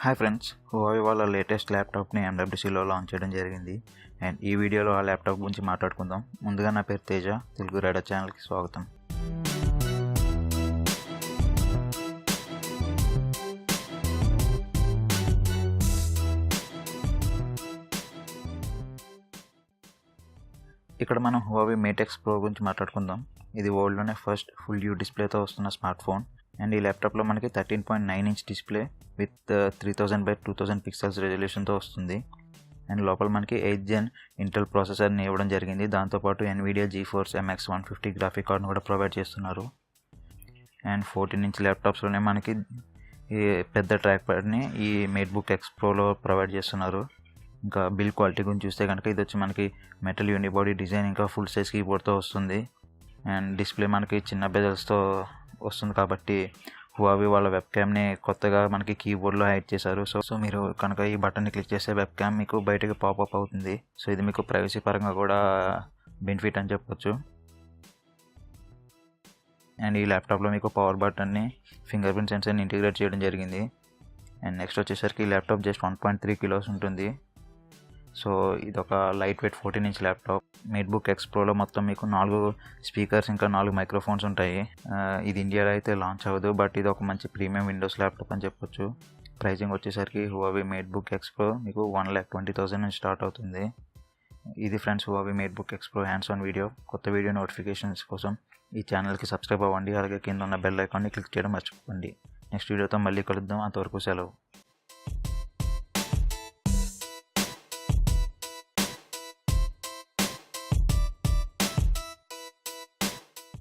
Hi friends, Huawei వాళ్ళ latest ల్యాప్టాప్ని MWCలో launch చేయడం జరిగింది. అండ్ ఈ వీడియోలో ఆ ల్యాప్టాప్ గురించి మాట్లాడుకుందాం. ముందుగా నా పేరు తేజ, తెలుగు రైడర్ ఛానల్కి స్వాగతం. ఇక్కడ మనం Huawei MateBook Pro గురించి మాట్లాడుకుందాం. ఇది వరల్డ్లోనే ఫస్ట్ ఫుల్ వ్యూ డిస్ప్లేతో వస్తున్న స్మార్ట్ ఫోన్. అండ్ ఈ ల్యాప్టాప్లో మనకి 13.9 inch display with 3000x2000 pixels రెజల్యూషన్తో వస్తుంది. అండ్ లోపల మనకి 8th Gen ఇంటెల్ ప్రాసెసర్ని ఇవ్వడం జరిగింది. దాంతోపాటు NVIDIA GeForce MX 150 గ్రాఫిక్ కార్డ్ని కూడా ప్రొవైడ్ చేస్తున్నారు. అండ్ 14 ఇంచ్ ల్యాప్టాప్స్లోనే మనకి ఈ పెద్ద ట్రాక్ ప్యాడ్ని ఈ MateBook X Proలో ప్రొవైడ్ చేస్తున్నారు. ఇంకా బిల్డ్ క్వాలిటీ గురించి చూస్తే కనుక ఇది వచ్చి మనకి మెటల్ యూనిబాడీ డిజైన్ ఇంకా ఫుల్ సైజ్ కీబోర్డ్తో వస్తుంది. అండ్ డిస్ప్లే మనకి చిన్న బెజల్స్తో వస్తుంది కాబట్టి Huawei వాళ్ళ వెబ్ క్యామ్ని కొత్తగా మనకి కీబోర్డ్లో హైడ్ చేశారు. సో మీరు కనుక ఈ బటన్ని క్లిక్ చేస్తే వెబ్ క్యామ్ మీకు బయటకి పాపప్ అవుతుంది. సో ఇది మీకు ప్రైవసీ పరంగా కూడా బెనిఫిట్ అని చెప్పొచ్చు. అండ్ ఈ ల్యాప్టాప్లో మీకు పవర్ బటన్ని ఫింగర్ ప్రింట్ సెన్సర్ని ఇంటిగ్రేట్ చేయడం జరిగింది. అండ్ నెక్స్ట్ వచ్చేసరికి ఈ ల్యాప్టాప్ జస్ట్ 1.3 కిలోస్ ఉంటుంది. సో ఇది ఒక light weight 14 inch laptop. MateBook X Proలో మొత్తం మీకు 4 స్పీకర్స్ ఇంకా 4 మైక్రోఫోన్స్ ఉంటాయి. ఇది ఇండియాలో అయితే లాంచ్ అవ్వదు, బట్ ఇది ఒక మంచి ప్రీమియం విండోస్ ల్యాప్టాప్ అని చెప్పొచ్చు. ప్రైజింగ్ వచ్చేసరికి Huawei MateBook X Pro మీకు 1,20,000 నుంచి స్టార్ట్ అవుతుంది. ఇది friends Huawei MateBook X Pro hands on video. కొత్త వీడియో నోటిఫికేషన్స్ కోసం ఈ ఛానల్కి సబ్స్క్రైబ్ అవ్వండి. అలాగే కింద ఉన్న బెల్ ఐకాన్ని క్లిక్ చేయడం మర్చిపోకండి. నెక్స్ట్ వీడియోతో మళ్ళీ కలుద్దాం. అంతవరకు సెలవు.